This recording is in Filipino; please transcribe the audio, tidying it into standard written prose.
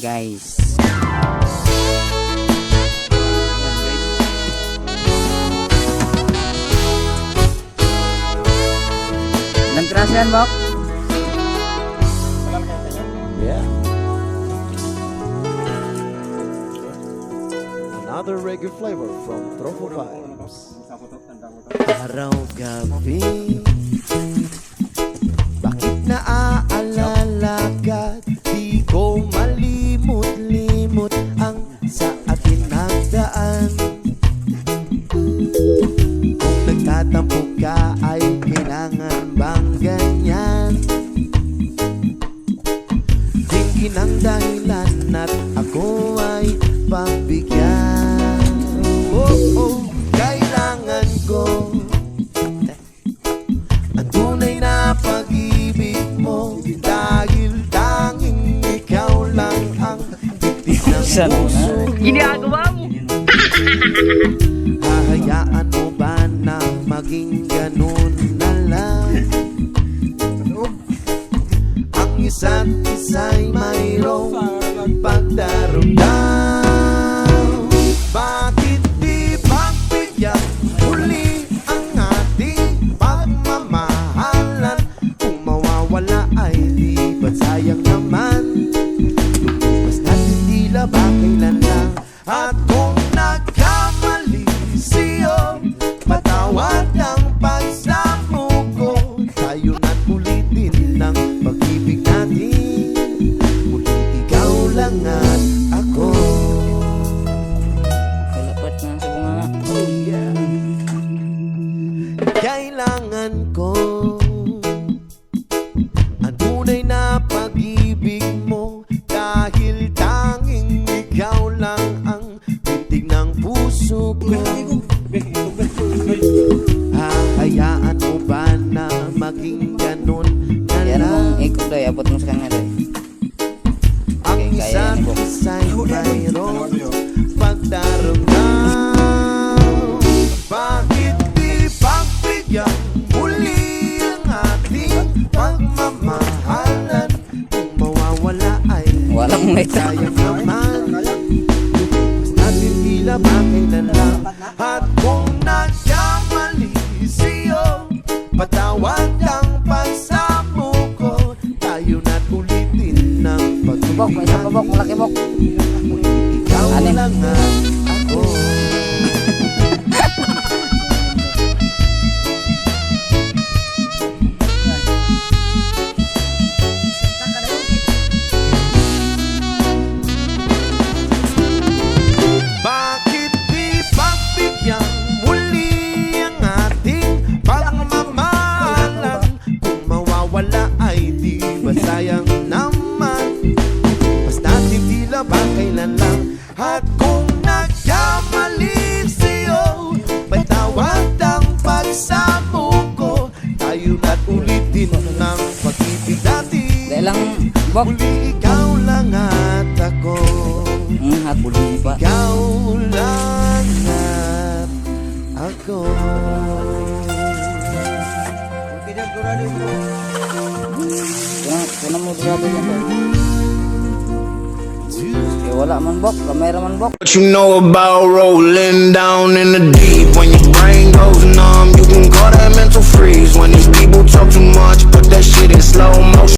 guys. Ilang piraso yan, Bok? Yeah. Another reggae flavor from Tropho Vibes. Araw-gabi, bakit naaalala ka? Di ko malimot-limot ang sa atin nagdaan. Kung nagtatampo ka ay kailangan bang ganyan? Tingin ang dahilan at ako ay pagbigyan. Kailangan ko ang tunay na pag-ibig mo, dahil tanging ikaw lang ang titik ng puso ko. Ginagawa mo! Hahayaan mo ba na maging ganun na lang? Ang isa't isa'y mayroong pagdarugdaw. Bakit di pagbigyan muli ang ating pagmamahalan? Kung mawawala ay di ba't sayang naman? Lumipas natin tila ba kailan lang? At kung nagkamali siyo, patawad ang pagsamo ko. Tayo na't ulitin ng pag-ibig natin. Muli ikaw lang at ako. Kalapat na sa bunga. Oh yeah. Kailangan ko ang tunay na pag-ibig mo, dahil tanging ikaw lang ang bintig ng puso ko. Hahayaan mo ba na maging ganun na Yan lang? mong ikot doy, abot mo sa kanya doy. Ang Okay, kaya isa't yan, Bok. isa'y mayroong pagdarugdaw. Bakit di pagbigyan muli ang ating pagmamahalan? Kung mawawala ay Walang may sayang naman. Lumipas natin tila ba kailan lang? At kung nagkamali siyo, patawad ang pagsamo ko. Tayo na't ulitin ng Bok, may isa pa, Bok. Malaki, Bok. ikaw Ano? lang at ako. Bakit di pagbigyan muli ang ating pagmamahalan? Kung mawawala ay di ba sayang naman? Mas natin tila ba kailan lang? At kung nagkamali siyo, patawad ang pagsamo ko. Tayo na't ulitin ng pag-ibig natin. Dahil lang, Bok. Muli ikaw lang at ako. Hatbulin pa. Ikaw lang at ako. Kuna mo sigado yan, Bok. Eh, wala man, Bok. Kamera man, Bok. What you know about rolling down in the deep? When your brain goes numb, you can call that mental freeze. When these people talk too much, put that shit in slow motion.